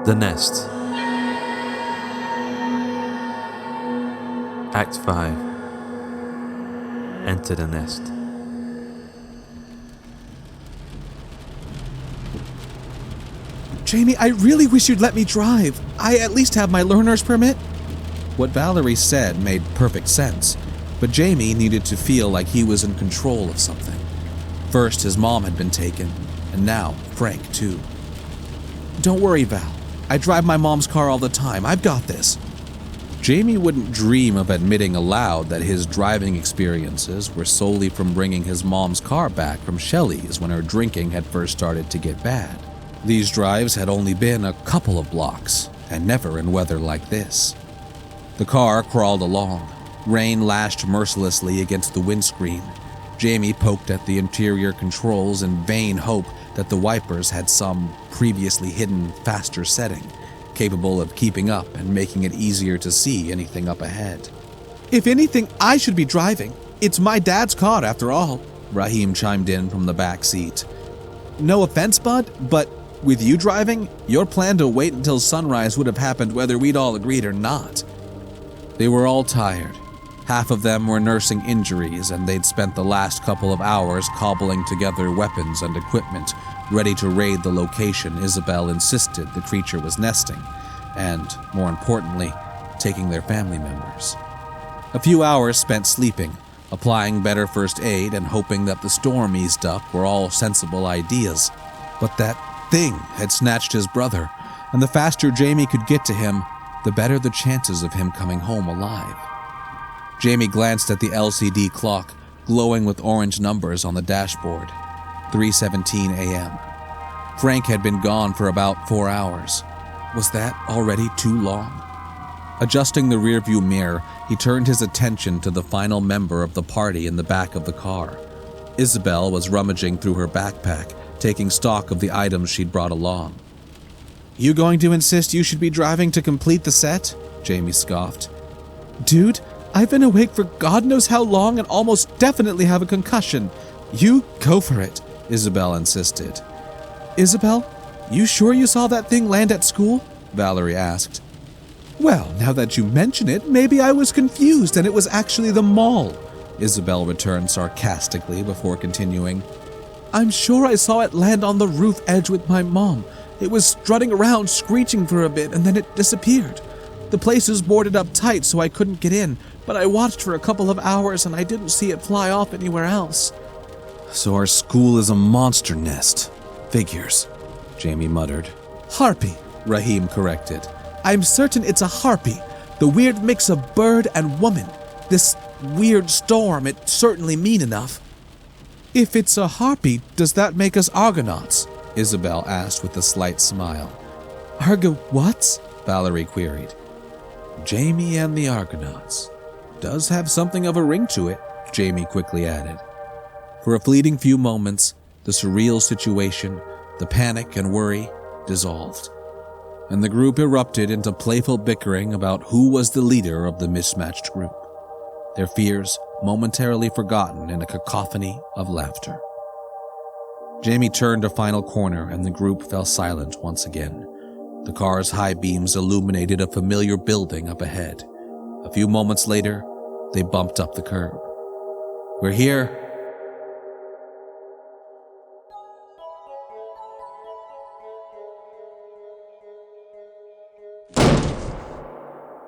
The Nest. Act 5. Enter the nest. Jamie, I really wish you'd let me drive. I at least have my learner's permit. What Valerie said made perfect sense, but Jamie needed to feel like he was in control of something. First, his mom had been taken, and now Frank, too. Don't worry, Val. I drive my mom's car all the time. I've got this. Jamie wouldn't dream of admitting aloud that his driving experiences were solely from bringing his mom's car back from Shelley's when her drinking had first started to get bad. These drives had only been a couple of blocks, and never in weather like this. The car crawled along. Rain lashed mercilessly against the windscreen. Jamie poked at the interior controls in vain hope that the wipers had some previously hidden, faster setting, capable of keeping up and making it easier to see anything up ahead. If anything, I should be driving. It's my dad's car, after all, Raheem chimed in from the back seat. No offense, bud, but with you driving, your plan to wait until sunrise would have happened whether we'd all agreed or not. They were all tired. Half of them were nursing injuries, and they'd spent the last couple of hours cobbling together weapons and equipment, ready to raid the location Isabel insisted the creature was nesting, and, more importantly, taking their family members. A few hours spent sleeping, applying better first aid and hoping that the storm eased up were all sensible ideas. But that thing had snatched his brother, and the faster Jamie could get to him, the better the chances of him coming home alive. Jamie glanced at the LCD clock, glowing with orange numbers on the dashboard. 3:17 a.m. Frank had been gone for about 4 hours. Was that already too long? Adjusting the rearview mirror, he turned his attention to the final member of the party in the back of the car. Isabel was rummaging through her backpack, taking stock of the items she'd brought along. You going to insist you should be driving to complete the set? Jamie scoffed. Dude, I've been awake for God knows how long and almost definitely have a concussion. You go for it, Isabel insisted. Isabel, you sure you saw that thing land at school? Valerie asked. Well, now that you mention it, maybe I was confused and it was actually the mall, Isabel returned sarcastically before continuing. I'm sure I saw it land on the roof edge with my mom. It was strutting around screeching for a bit and then it disappeared. The place is boarded up tight so I couldn't get in, but I watched for a couple of hours and I didn't see it fly off anywhere else. So our school is a monster nest. Figures, Jamie muttered. Harpy, Raheem corrected. I'm certain it's a harpy, the weird mix of bird and woman. This weird storm, it's certainly mean enough. If it's a harpy, does that make us Argonauts? Isabel asked with a slight smile. What? Valerie queried. Jamie and the Argonauts. Does have something of a ring to it, Jamie quickly added. For a fleeting few moments, the surreal situation, the panic and worry, dissolved, and the group erupted into playful bickering about who was the leader of the mismatched group, their fears momentarily forgotten in a cacophony of laughter. Jamie turned a final corner and the group fell silent once again. The car's high beams illuminated a familiar building up ahead. A few moments later, they bumped up the curb. We're here.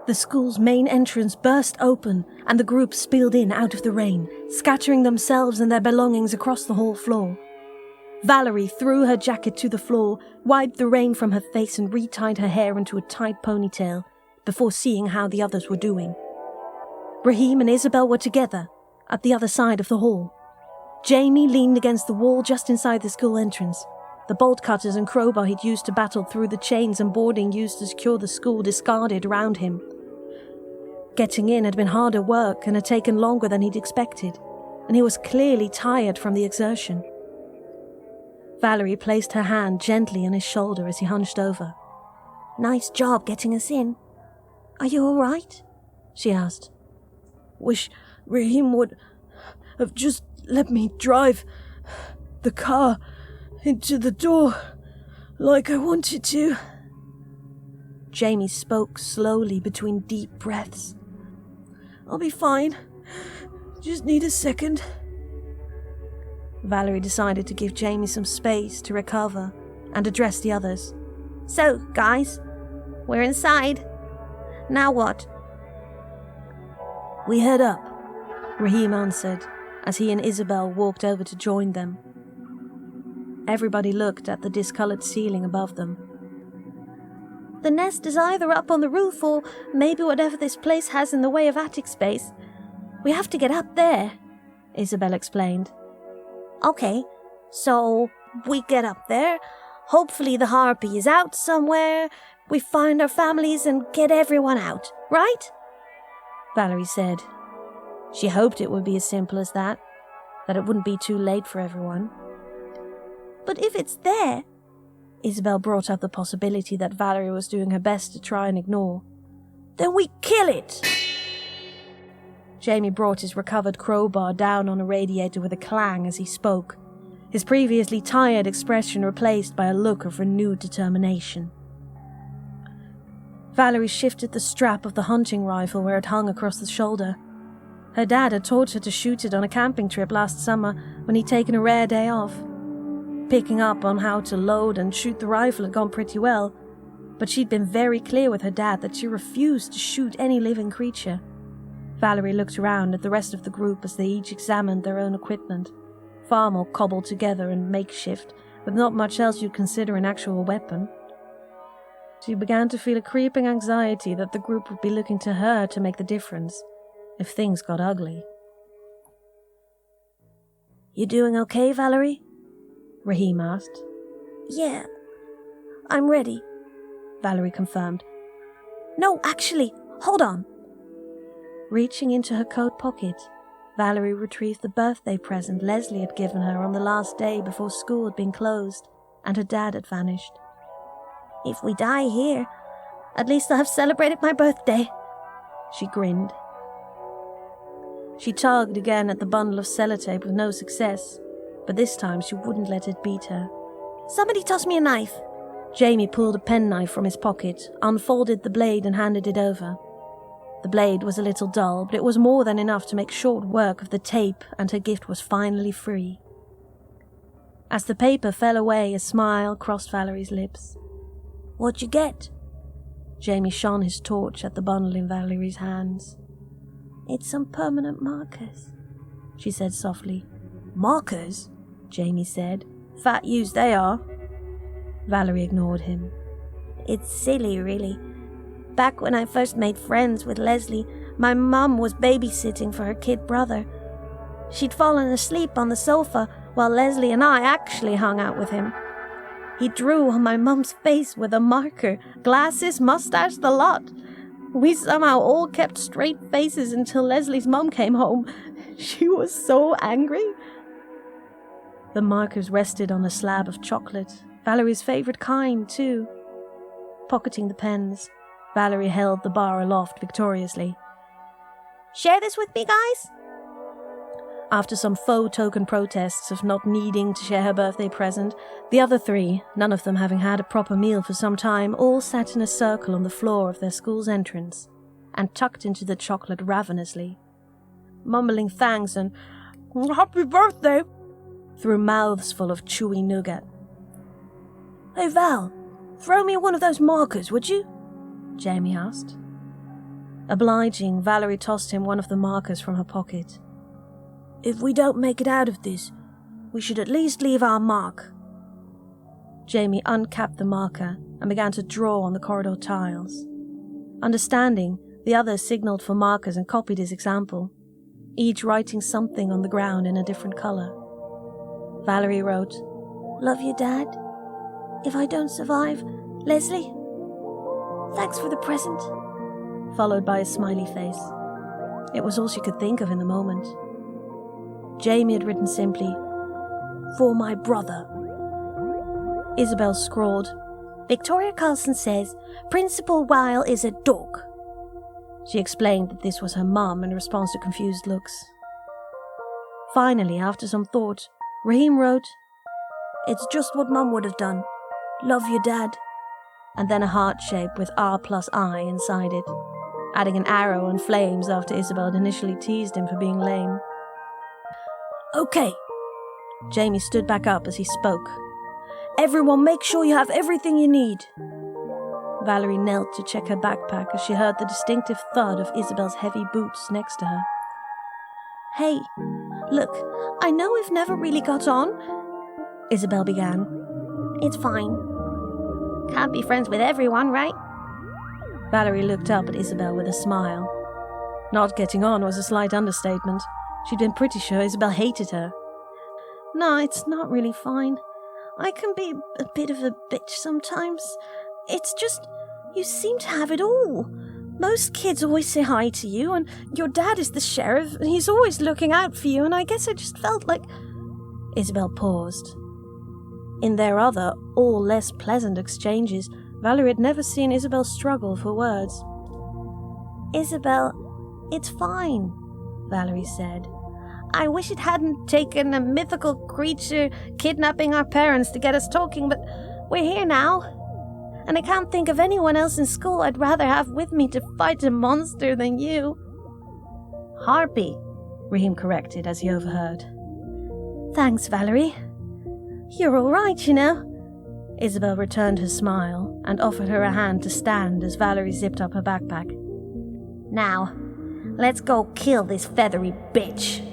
The school's main entrance burst open, and the group spilled in out of the rain, scattering themselves and their belongings across the hall floor. Valerie threw her jacket to the floor, wiped the rain from her face and retied her hair into a tight ponytail, before seeing how the others were doing. Raheem and Isabel were together, at the other side of the hall. Jamie leaned against the wall just inside the school entrance. The bolt cutters and crowbar he'd used to battle through the chains and boarding used to secure the school discarded around him. Getting in had been harder work and had taken longer than he'd expected, and he was clearly tired from the exertion. Valerie placed her hand gently on his shoulder as he hunched over. Nice job getting us in. Are you all right? She asked. Wish Raheem would have just let me drive the car into the door like I wanted to. Jamie spoke slowly between deep breaths. "I'll be fine. Just need a second." Valerie decided to give Jamie some space to recover and address the others. "So, guys, we're inside. Now what?" "We head up," Raheem answered as he and Isabel walked over to join them. Everybody looked at the discoloured ceiling above them. "The nest is either up on the roof or maybe whatever this place has in the way of attic space. We have to get up there," Isabel explained. "Okay, so we get up there. Hopefully the harpy is out somewhere. We find our families and get everyone out, right?" Valerie said. She hoped it would be as simple as that it wouldn't be too late for everyone. "But if it's there," Isabel brought up the possibility that Valerie was doing her best to try and ignore, "then we kill it!" Jamie brought his recovered crowbar down on a radiator with a clang as he spoke, his previously tired expression replaced by a look of renewed determination. Valerie shifted the strap of the hunting rifle where it hung across the shoulder. Her dad had taught her to shoot it on a camping trip last summer when he'd taken a rare day off. Picking up on how to load and shoot the rifle had gone pretty well, but she'd been very clear with her dad that she refused to shoot any living creature. Valerie looked around at the rest of the group as they each examined their own equipment, far more cobbled together and makeshift, with not much else you'd consider an actual weapon. She began to feel a creeping anxiety that the group would be looking to her to make the difference, if things got ugly. "You doing okay, Valerie?" Raheem asked. "Yeah, I'm ready," Valerie confirmed. "No, actually, hold on." Reaching into her coat pocket, Valerie retrieved the birthday present Leslie had given her on the last day before school had been closed and her dad had vanished. "If we die here, at least I'll have celebrated my birthday," she grinned. She tugged again at the bundle of sellotape with no success, but this time she wouldn't let it beat her. "Somebody toss me a knife." Jamie pulled a penknife from his pocket, unfolded the blade and handed it over. The blade was a little dull, but it was more than enough to make short work of the tape, and her gift was finally free. As the paper fell away, a smile crossed Valerie's lips. "What'd you get?" Jamie shone his torch at the bundle in Valerie's hands. "It's some permanent markers," she said softly. "Markers?" Jamie said. "Fat use they are." Valerie ignored him. "It's silly, really. Back when I first made friends with Leslie, my mum was babysitting for her kid brother. She'd fallen asleep on the sofa while Leslie and I actually hung out with him. He drew on my mum's face with a marker, glasses, mustache, the lot. We somehow all kept straight faces until Leslie's mum came home. She was so angry." The markers rested on a slab of chocolate, Valerie's favourite kind, too. Pocketing the pens, Valerie held the bar aloft victoriously. "Share this with me, guys?" After some faux token protests of not needing to share her birthday present, the other three, none of them having had a proper meal for some time, all sat in a circle on the floor of their school's entrance and tucked into the chocolate ravenously, mumbling thanks and "Happy birthday" through mouths full of chewy nougat. "Hey Val, throw me one of those markers, would you?" Jamie asked. Obliging, Valerie tossed him one of the markers from her pocket. "If we don't make it out of this, we should at least leave our mark." Jamie uncapped the marker and began to draw on the corridor tiles. Understanding, the others signaled for markers and copied his example, each writing something on the ground in a different colour. Valerie wrote, "Love you, Dad. If I don't survive, Leslie. Thanks for the present," followed by a smiley face. It was all she could think of in the moment. Jamie had written simply, "For my brother." Isabel scrawled, "Victoria Carlson says Principal Weil is a dog." She explained that this was her mum in response to confused looks. Finally, after some thought, Raheem wrote, "It's just what Mum would have done. Love you, Dad." and then a heart shape with R+I inside it, adding an arrow and flames after Isabel had initially teased him for being lame. Okay. Jamie stood back up as he spoke. Everyone make sure you have everything you need. Valerie knelt to check her backpack as she heard the distinctive thud of Isabel's heavy boots next to her. Hey, look, I know we've never really got on, Isabel began. It's fine. Can't be friends with everyone, right? Valerie looked up at Isabel with a smile. Not getting on was a slight understatement. She'd been pretty sure Isabel hated her. No, it's not really fine. I can be a bit of a bitch sometimes. It's just, you seem to have it all. Most kids always say hi to you, and your dad is the sheriff, and he's always looking out for you, and I guess I just felt like... Isabel paused. In their other, all less pleasant exchanges, Valerie had never seen Isabel struggle for words. Isabel, it's fine, Valerie said. I wish it hadn't taken a mythical creature kidnapping our parents to get us talking, but we're here now. And I can't think of anyone else in school I'd rather have with me to fight a monster than you. Harpy, Raheem corrected as he overheard. Thanks, Valerie. You're all right, you know. Isabel returned her smile and offered her a hand to stand as Valerie zipped up her backpack. Now, let's go kill this feathery bitch.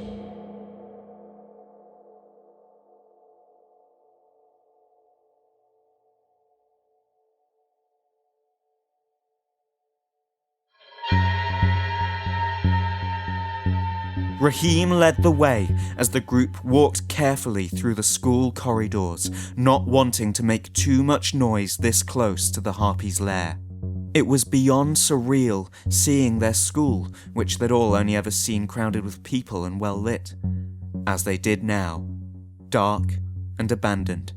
Raheem led the way as the group walked carefully through the school corridors, not wanting to make too much noise this close to the Harpy's lair. It was beyond surreal seeing their school, which they'd all only ever seen crowded with people and well lit, as they did now, dark and abandoned.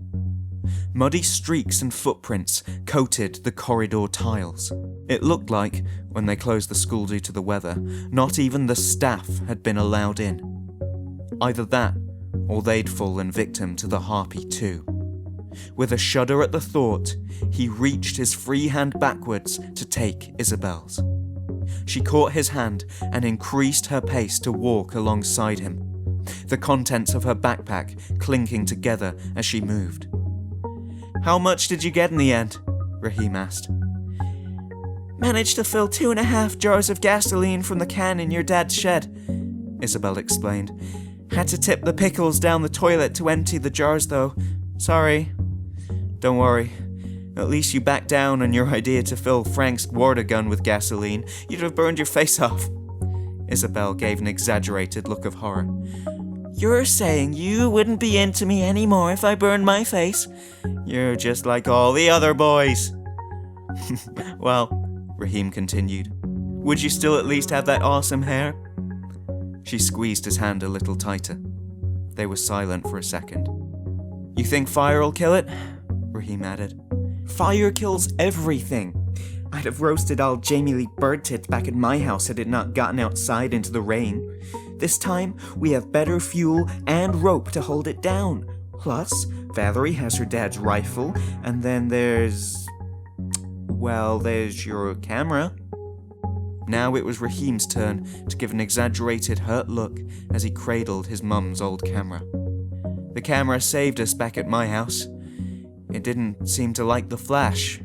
Muddy streaks and footprints coated the corridor tiles. It looked like, when they closed the school due to the weather, not even the staff had been allowed in. Either that, or they'd fallen victim to the Harpy too. With a shudder at the thought, he reached his free hand backwards to take Isabel's. She caught his hand and increased her pace to walk alongside him, the contents of her backpack clinking together as she moved. How much did you get in the end? Raheem asked. Managed to fill 2.5 jars of gasoline from the can in your dad's shed, Isabel explained. Had to tip the pickles down the toilet to empty the jars though. Sorry. Don't worry. At least you backed down on your idea to fill Frank's water gun with gasoline. You'd have burned your face off. Isabel gave an exaggerated look of horror. You're saying you wouldn't be into me anymore if I burned my face? You're just like all the other boys. Well, Raheem continued, would you still at least have that awesome hair? She squeezed his hand a little tighter. They were silent for a second. You think fire'll kill it? Raheem added. Fire kills everything. I'd have roasted all Jamie Lee bird tits back at my house had it not gotten outside into the rain. This time, we have better fuel and rope to hold it down. Plus, Valerie has her dad's rifle, and then there's your camera. Now it was Raheem's turn to give an exaggerated hurt look as he cradled his mum's old camera. The camera saved us back at my house. It didn't seem to like the flash.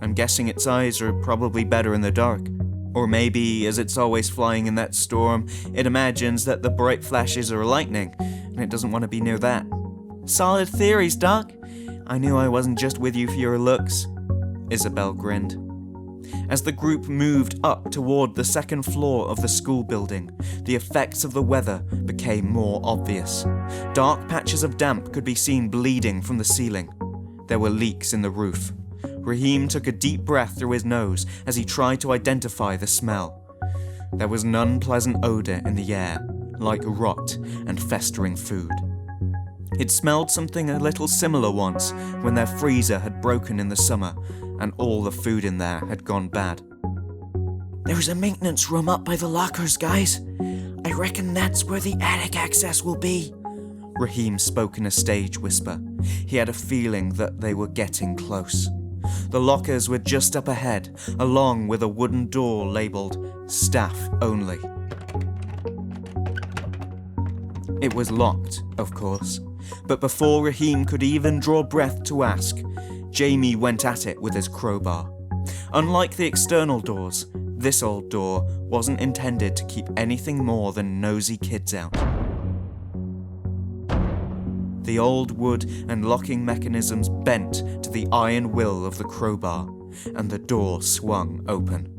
I'm guessing its eyes are probably better in the dark. Or maybe, as it's always flying in that storm, it imagines that the bright flashes are lightning, and it doesn't want to be near that. Solid theories, Doc. I knew I wasn't just with you for your looks. Isabel grinned. As the group moved up toward the second floor of the school building, the effects of the weather became more obvious. Dark patches of damp could be seen bleeding from the ceiling. There were leaks in the roof. Raheem took a deep breath through his nose as he tried to identify the smell. There was an unpleasant odor in the air, like rot and festering food. It smelled something a little similar once when their freezer had broken in the summer and all the food in there had gone bad. There's a maintenance room up by the lockers, guys. I reckon that's where the attic access will be. Raheem spoke in a stage whisper. He had a feeling that they were getting close. The lockers were just up ahead, along with a wooden door labelled Staff Only. It was locked, of course, but before Raheem could even draw breath to ask, Jamie went at it with his crowbar. Unlike the external doors, this old door wasn't intended to keep anything more than nosy kids out. The old wood and locking mechanisms bent to the iron will of the crowbar, and the door swung open.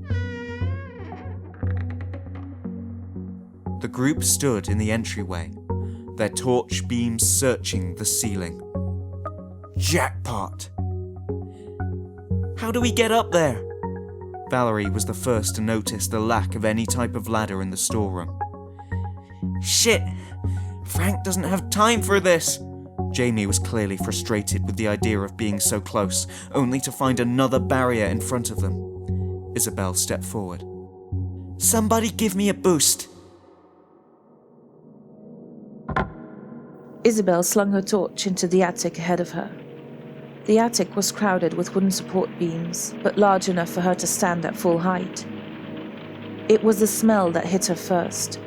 The group stood in the entryway, their torch beams searching the ceiling. Jackpot! How do we get up there? Valerie was the first to notice the lack of any type of ladder in the storeroom. Shit! Frank doesn't have time for this! Jamie was clearly frustrated with the idea of being so close, only to find another barrier in front of them. Isabel stepped forward. Somebody give me a boost! Isabel slung her torch into the attic ahead of her. The attic was crowded with wooden support beams, but large enough for her to stand at full height. It was the smell that hit her first.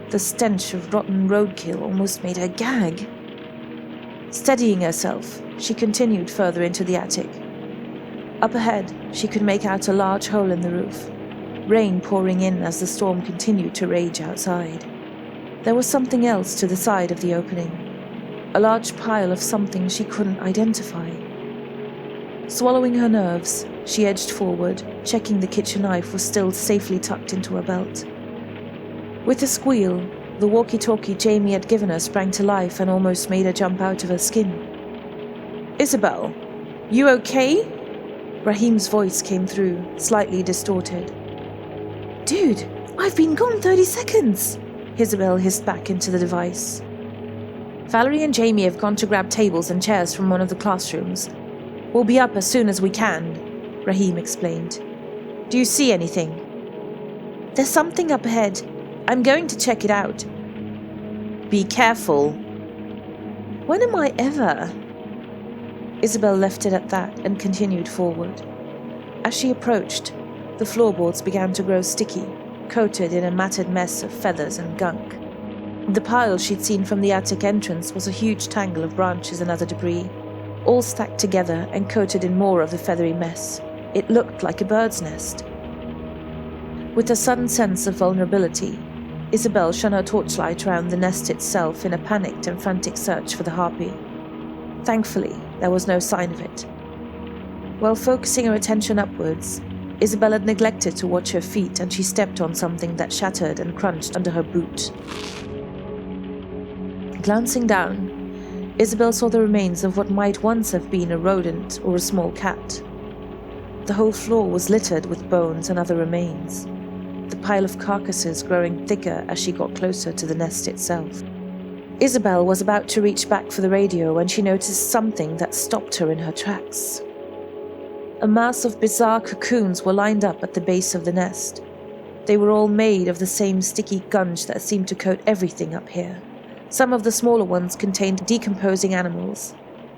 The stench of rotten roadkill almost made her gag. Steadying herself, she continued further into the attic. Up ahead, she could make out a large hole in the roof, rain pouring in as the storm continued to rage outside. There was something else to the side of the opening, a large pile of something she couldn't identify. Swallowing her nerves, she edged forward, checking the kitchen knife was still safely tucked into her belt. With a squeal, the walkie-talkie Jamie had given her sprang to life and almost made her jump out of her skin. Isabel, you okay? Raheem's voice came through, slightly distorted. Dude, I've been gone 30 seconds, Isabel hissed back into the device. Valerie and Jamie have gone to grab tables and chairs from one of the classrooms. We'll be up as soon as we can, Raheem explained. Do you see anything? There's something up ahead. I'm going to check it out. Be careful. When am I ever? Isabel left it at that and continued forward. As she approached, the floorboards began to grow sticky, coated in a matted mess of feathers and gunk. The pile she'd seen from the attic entrance was a huge tangle of branches and other debris, all stacked together and coated in more of the feathery mess. It looked like a bird's nest. With a sudden sense of vulnerability, Isabel shone her torchlight around the nest itself in a panicked and frantic search for the harpy. Thankfully, there was no sign of it. While focusing her attention upwards, Isabel had neglected to watch her feet and she stepped on something that shattered and crunched under her boot. Glancing down, Isabel saw the remains of what might once have been a rodent or a small cat. The whole floor was littered with bones and other remains, the pile of carcasses growing thicker as she got closer to the nest itself. Isabel was about to reach back for the radio when she noticed something that stopped her in her tracks. A mass of bizarre cocoons were lined up at the base of the nest. They were all made of the same sticky gunge that seemed to coat everything up here. Some of the smaller ones contained decomposing animals,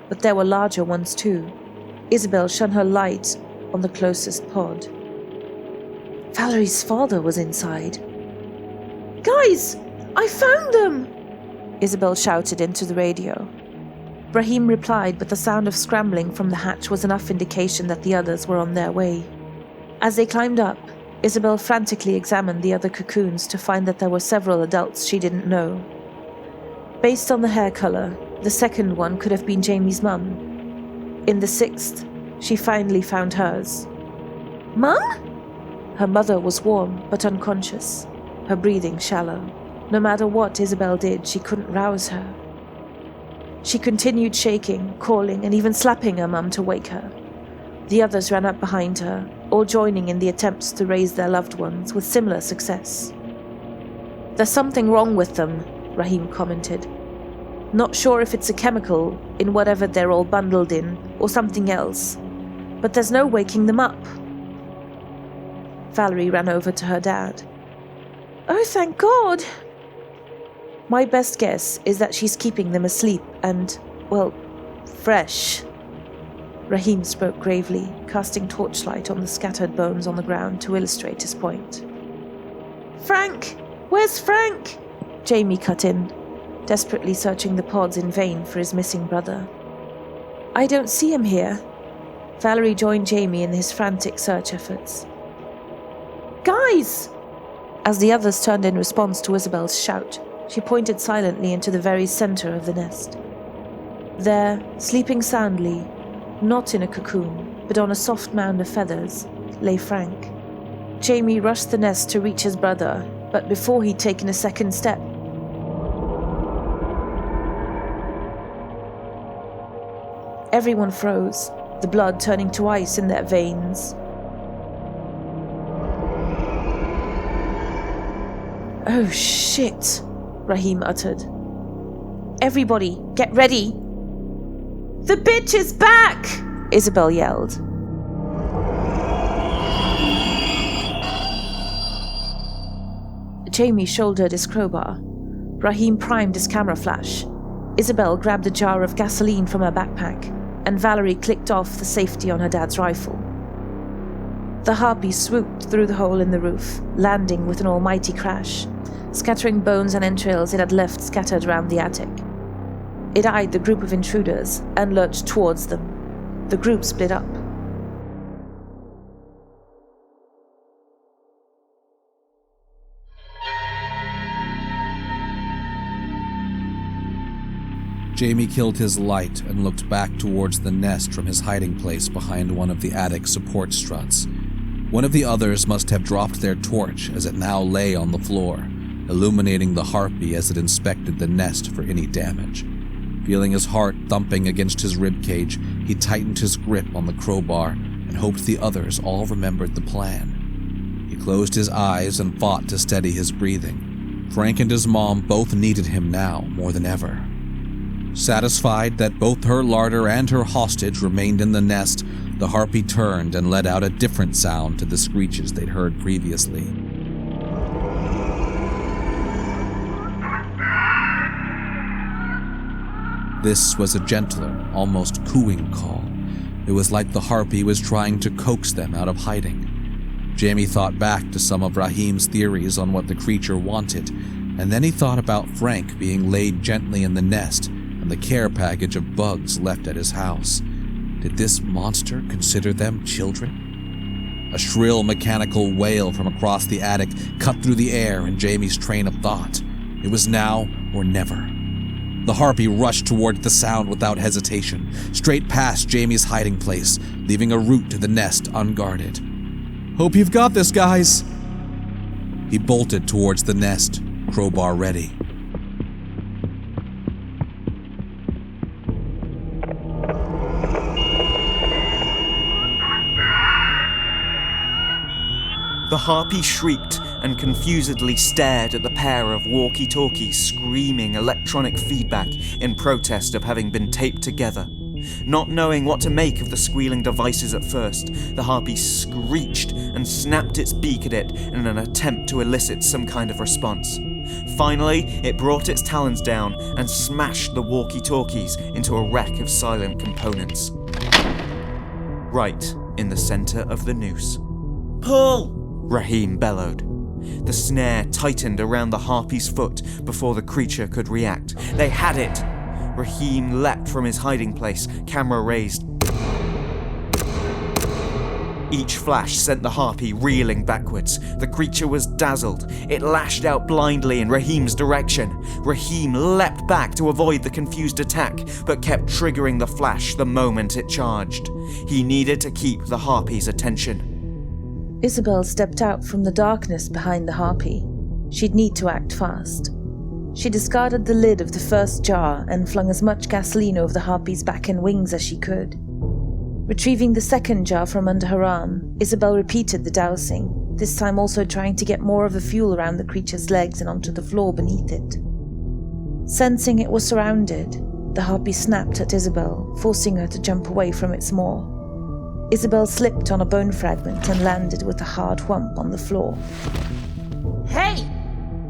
but there were larger ones too. Isabel shone her light on the closest pod. Valerie's father was inside. Guys, I found them! Isabel shouted into the radio. Raheem replied, but the sound of scrambling from the hatch was enough indication that the others were on their way. As they climbed up, Isabel frantically examined the other cocoons to find that there were several adults she didn't know. Based on the hair color, the second one could have been Jamie's mum. In the sixth, she finally found hers. Mum? Her mother was warm but unconscious, her breathing shallow. No matter what Isabel did, she couldn't rouse her. She continued shaking, calling, and even slapping her mum to wake her. The others ran up behind her, all joining in the attempts to raise their loved ones with similar success. There's something wrong with them, Raheem commented. Not sure if it's a chemical in whatever they're all bundled in, or something else, but there's no waking them up. Valerie ran over to her dad. Oh, thank God! My best guess is that she's keeping them asleep and, well, fresh. Raheem spoke gravely, casting torchlight on the scattered bones on the ground to illustrate his point. "Frank! Where's Frank?" Jamie cut in, desperately searching the pods in vain for his missing brother. "I don't see him here." Valerie joined Jamie in his frantic search efforts. "Guys!" As the others turned in response to Isabel's shout, she pointed silently into the very center of the nest. There, sleeping soundly, not in a cocoon, but on a soft mound of feathers, lay Frank. Jamie rushed the nest to reach his brother, but before he'd taken a second step, everyone froze, the blood turning to ice in their veins. "Oh shit," Raheem uttered. "Everybody, get ready!" "The bitch is back!" Isabel yelled. Jamie shouldered his crowbar. Raheem primed his camera flash. Isabel grabbed a jar of gasoline from her backpack, and Valerie clicked off the safety on her dad's rifle. The harpy swooped through the hole in the roof, landing with an almighty crash, scattering bones and entrails it had left scattered around the attic. It eyed the group of intruders and lurched towards them. The group split up. Jamie killed his light and looked back towards the nest from his hiding place behind one of the attic support struts. One of the others must have dropped their torch as it now lay on the floor, illuminating the harpy as it inspected the nest for any damage. Feeling his heart thumping against his ribcage, he tightened his grip on the crowbar and hoped the others all remembered the plan. He closed his eyes and fought to steady his breathing. Frank and his mom both needed him now more than ever. Satisfied that both her larder and her hostage remained in the nest, the harpy turned and let out a different sound to the screeches they'd heard previously. This was a gentler, almost cooing call. It was like the harpy was trying to coax them out of hiding. Jamie thought back to some of Raheem's theories on what the creature wanted, and then he thought about Frank being laid gently in the nest and the care package of bugs left at his house. Did this monster consider them children? A shrill mechanical wail from across the attic cut through the air in Jamie's train of thought. It was now or never. The harpy rushed toward the sound without hesitation, straight past Jamie's hiding place, leaving a route to the nest unguarded. "Hope you've got this, guys!" He bolted towards the nest, crowbar ready. The harpy shrieked and confusedly stared at the pair of walkie-talkies screaming electronic feedback in protest of having been taped together. Not knowing what to make of the squealing devices at first, the harpy screeched and snapped its beak at it in an attempt to elicit some kind of response. Finally, it brought its talons down and smashed the walkie-talkies into a wreck of silent components. Right in the center of the noose. "Pull!" Raheem bellowed. The snare tightened around the harpy's foot before the creature could react. They had it! Raheem leapt from his hiding place, camera raised. Each flash sent the harpy reeling backwards. The creature was dazzled. It lashed out blindly in Raheem's direction. Raheem leapt back to avoid the confused attack, but kept triggering the flash the moment it charged. He needed to keep the harpy's attention. Isabel stepped out from the darkness behind the harpy. She'd need to act fast. She discarded the lid of the first jar and flung as much gasoline over the harpy's back and wings as she could. Retrieving the second jar from under her arm, Isabel repeated the dousing, this time also trying to get more of the fuel around the creature's legs and onto the floor beneath it. Sensing it was surrounded, the harpy snapped at Isabel, forcing her to jump away from its maw. Isabel slipped on a bone fragment and landed with a hard whump on the floor. "Hey!"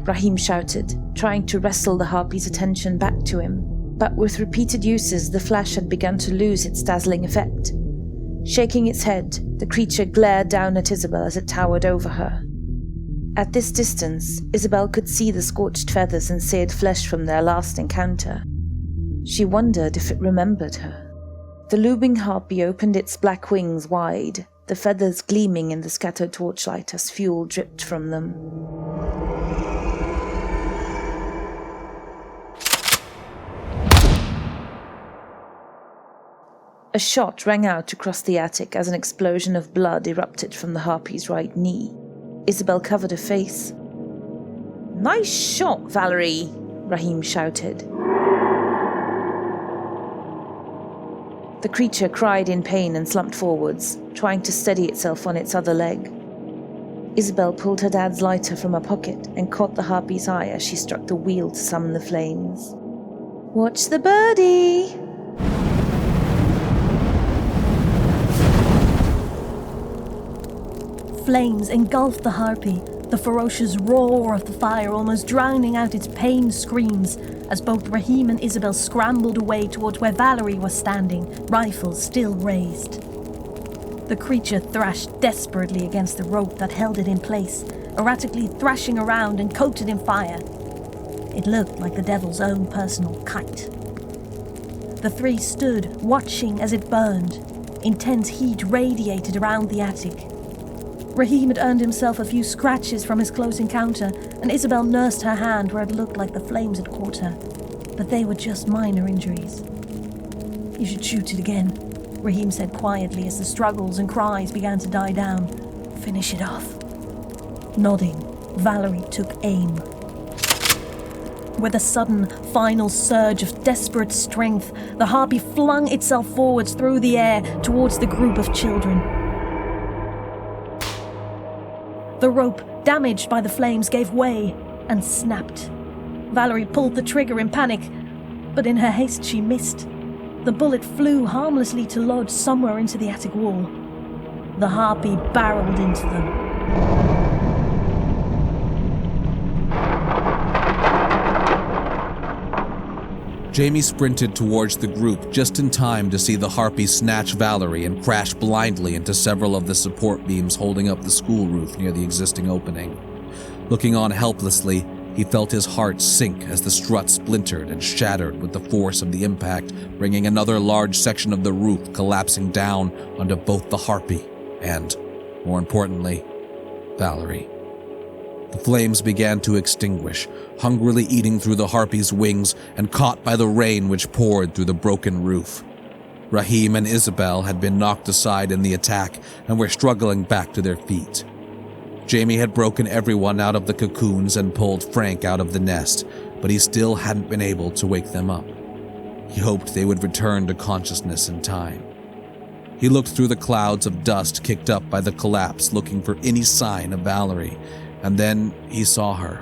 Raheem shouted, trying to wrestle the harpy's attention back to him. But with repeated uses, the flash had begun to lose its dazzling effect. Shaking its head, the creature glared down at Isabel as it towered over her. At this distance, Isabel could see the scorched feathers and seared flesh from their last encounter. She wondered if it remembered her. The looming harpy opened its black wings wide, the feathers gleaming in the scattered torchlight as fuel dripped from them. A shot rang out across the attic as an explosion of blood erupted from the harpy's right knee. Isabel covered her face. "Nice shot, Valerie!" Raheem shouted. The creature cried in pain and slumped forwards, trying to steady itself on its other leg. Isabel pulled her dad's lighter from her pocket and caught the harpy's eye as she struck the wheel to summon the flames. "Watch the birdie!" Flames engulfed the harpy, the ferocious roar of the fire almost drowning out its pained screams as both Raheem and Isabel scrambled away towards where Valerie was standing, rifles still raised. The creature thrashed desperately against the rope that held it in place, erratically thrashing around and coated in fire. It looked like the devil's own personal kite. The three stood, watching as it burned. Intense heat radiated around the attic. Raheem had earned himself a few scratches from his close encounter, and Isabel nursed her hand where it looked like the flames had caught her. But they were just minor injuries. "You should shoot it again," Raheem said quietly as the struggles and cries began to die down. "Finish it off." Nodding, Valerie took aim. With a sudden, final surge of desperate strength, the harpy flung itself forwards through the air towards the group of children. The rope, damaged by the flames, gave way and snapped. Valerie pulled the trigger in panic, but in her haste she missed. The bullet flew harmlessly to lodge somewhere into the attic wall. The harpy barreled into them. Jamie sprinted towards the group just in time to see the harpy snatch Valerie and crash blindly into several of the support beams holding up the school roof near the existing opening. Looking on helplessly, he felt his heart sink as the strut splintered and shattered with the force of the impact, bringing another large section of the roof collapsing down onto both the harpy and, more importantly, Valerie. The flames began to extinguish, hungrily eating through the harpy's wings and caught by the rain which poured through the broken roof. Raheem and Isabel had been knocked aside in the attack and were struggling back to their feet. Jamie had broken everyone out of the cocoons and pulled Frank out of the nest, but he still hadn't been able to wake them up. He hoped they would return to consciousness in time. He looked through the clouds of dust kicked up by the collapse, looking for any sign of Valerie, and then he saw her,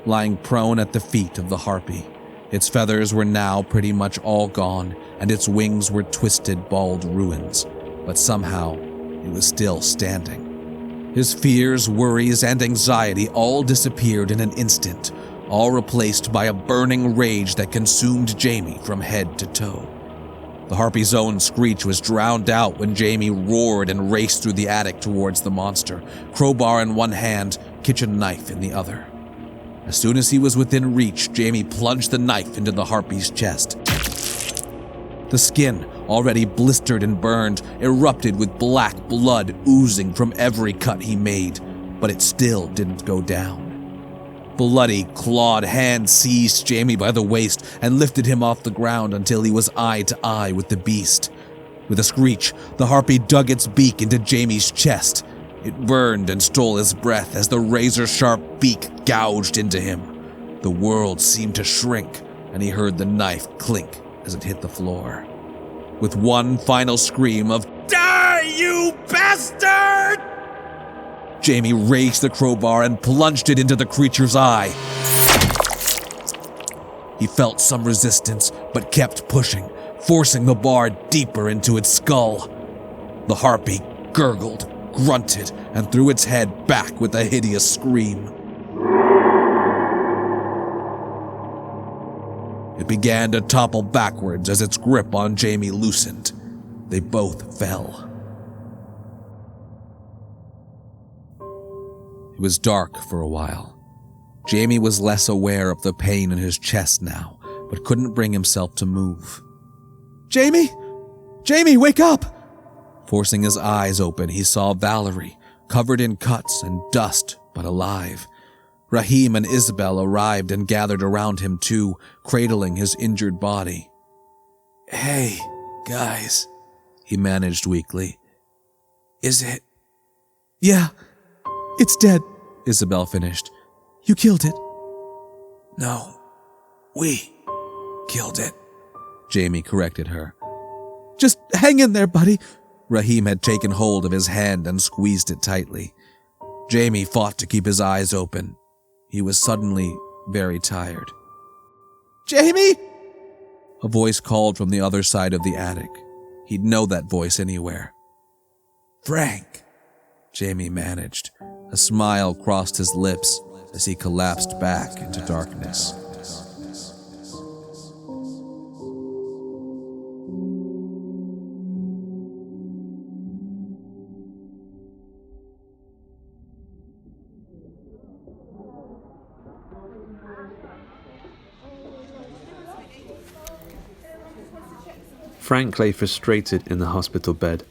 lying prone at the feet of the harpy. Its feathers were now pretty much all gone, and its wings were twisted, bald ruins, but somehow it was still standing. His fears, worries, and anxiety all disappeared in an instant, all replaced by a burning rage that consumed Jamie from head to toe. The harpy's own screech was drowned out when Jamie roared and raced through the attic towards the monster, crowbar in one hand, kitchen knife in the other. As soon as he was within reach, Jamie plunged the knife into the harpy's chest. The skin, already blistered and burned, erupted with black blood oozing from every cut he made, but it still didn't go down. Bloody, clawed hands seized Jamie by the waist and lifted him off the ground until he was eye to eye with the beast. With a screech, the harpy dug its beak into Jamie's chest. It burned and stole his breath as the razor-sharp beak gouged into him. The world seemed to shrink, and he heard the knife clink as it hit the floor. With one final scream of, "Die, you bastard!" Jamie raised the crowbar and plunged it into the creature's eye. He felt some resistance, but kept pushing, forcing the bar deeper into its skull. The harpy gurgled, grunted, and threw its head back with a hideous scream. It began to topple backwards as its grip on Jamie loosened. They both fell. It was dark for a while. Jamie was less aware of the pain in his chest now, but couldn't bring himself to move. Jamie! Jamie, wake up! Forcing his eyes open, he saw Valerie, covered in cuts and dust, but alive. Raheem and Isabel arrived and gathered around him too, cradling his injured body. Hey, guys, he managed weakly. Is it? Yeah, it's dead, Isabel finished. You killed it. No, we killed it, Jamie corrected her. Just hang in there, buddy. Raheem had taken hold of his hand and squeezed it tightly. Jamie fought to keep his eyes open. He was suddenly very tired. Jamie! A voice called from the other side of the attic. He'd know that voice anywhere. Frank, Jamie managed. A smile crossed his lips as he collapsed back into darkness. Frank lay frustrated in the hospital bed.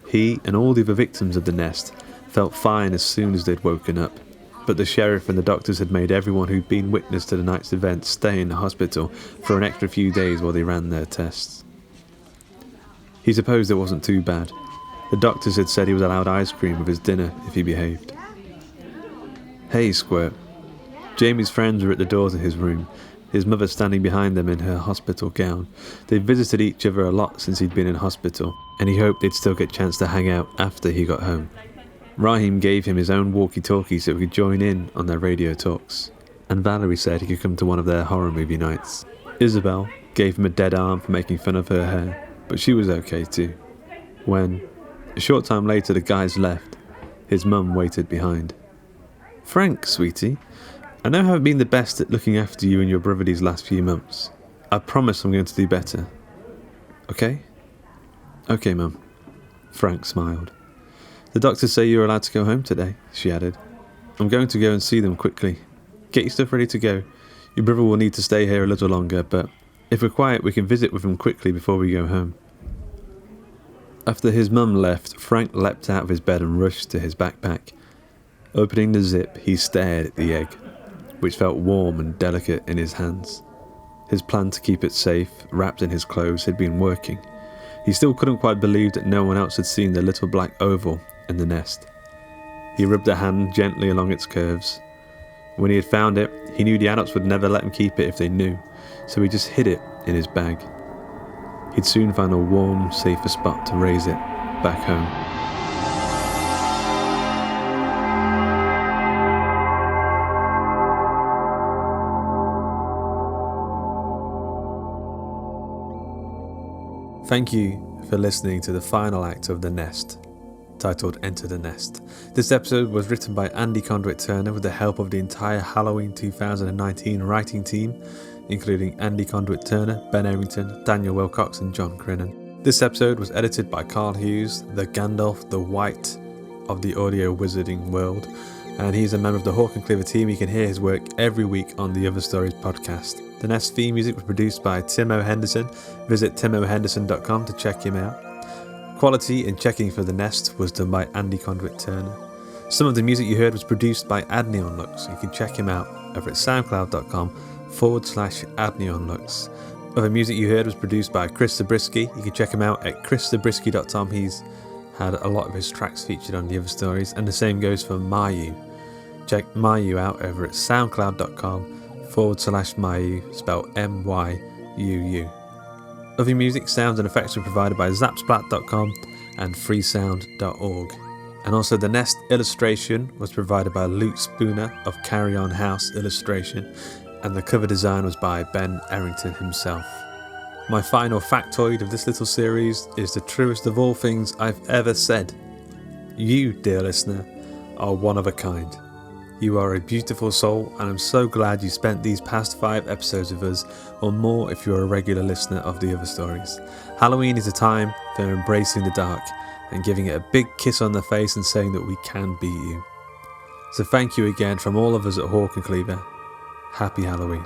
He and all the other victims of the nest felt fine as soon as they'd woken up, but the sheriff and the doctors had made everyone who'd been witness to the night's event stay in the hospital for an extra few days while they ran their tests. He supposed it wasn't too bad. The doctors had said he was allowed ice cream with his dinner if he behaved. Hey, Squirt. Jamie's friends were at the door to his room, his mother standing behind them in her hospital gown. They'd visited each other a lot since he'd been in hospital, and he hoped they'd still get a chance to hang out after he got home. Raheem gave him his own walkie-talkie so he could join in on their radio talks, and Valerie said he could come to one of their horror movie nights. Isabel gave him a dead arm for making fun of her hair, but she was okay too. When, a short time later, the guys left, his mum waited behind. Frank, sweetie, I know I haven't been the best at looking after you and your brother these last few months. I promise I'm going to do better. Okay? Okay, Mum. Frank smiled. The doctors say you're allowed to go home today, she added. I'm going to go and see them quickly. Get your stuff ready to go. Your brother will need to stay here a little longer, but if we're quiet, we can visit with him quickly before we go home. After his mum left, Frank leapt out of his bed and rushed to his backpack. Opening the zip, he stared at the egg, which felt warm and delicate in his hands. His plan to keep it safe, wrapped in his clothes, had been working. He still couldn't quite believe that no one else had seen the little black oval in the nest. He rubbed a hand gently along its curves. When he had found it, he knew the adults would never let him keep it if they knew, so he just hid it in his bag. He'd soon find a warm, safer spot to raise it back home. Thank you for listening to the final act of The Nest, titled Enter the Nest. This episode was written by Andy Conduit-Turner with the help of the entire Halloween 2019 writing team, including Andy Conduit-Turner, Ben Errington, Daniel Willcocks and John Crinan. This episode was edited by Carl Hughes, the Gandalf the White of the audio wizarding world, and he's a member of the Hawk and Cleaver team. You can hear his work every week on the Other Stories podcast. The Nest theme music was produced by Timo Henderson. Visit timohenderson.com to check him out. Quality and checking for The Nest was done by Andy Conduit-Turner. Some of the music you heard was produced by AdNeonLux. You can check him out over at soundcloud.com/AdNeonLux. Other music you heard was produced by Chris Zabriskie. You can check him out at chriszabriskie.com. He's had a lot of his tracks featured on the Other Stories, and the same goes for Mayu. Check Mayu out over at soundcloud.com/Mayu, spelled MYUU. Other music, sounds and effects were provided by zapsplat.com and freesound.org. And also the Nest illustration was provided by Luke Spooner of Carry On House Illustration, and the cover design was by Ben Errington himself. My final factoid of this little series is the truest of all things I've ever said. You, dear listener, are one of a kind. You are a beautiful soul, and I'm so glad you spent these past 5 episodes with us, or more if you're a regular listener of the Other Stories. Halloween is a time for embracing the dark and giving it a big kiss on the face and saying that we can beat you. So thank you again from all of us at Hawk and Cleaver. Happy Halloween.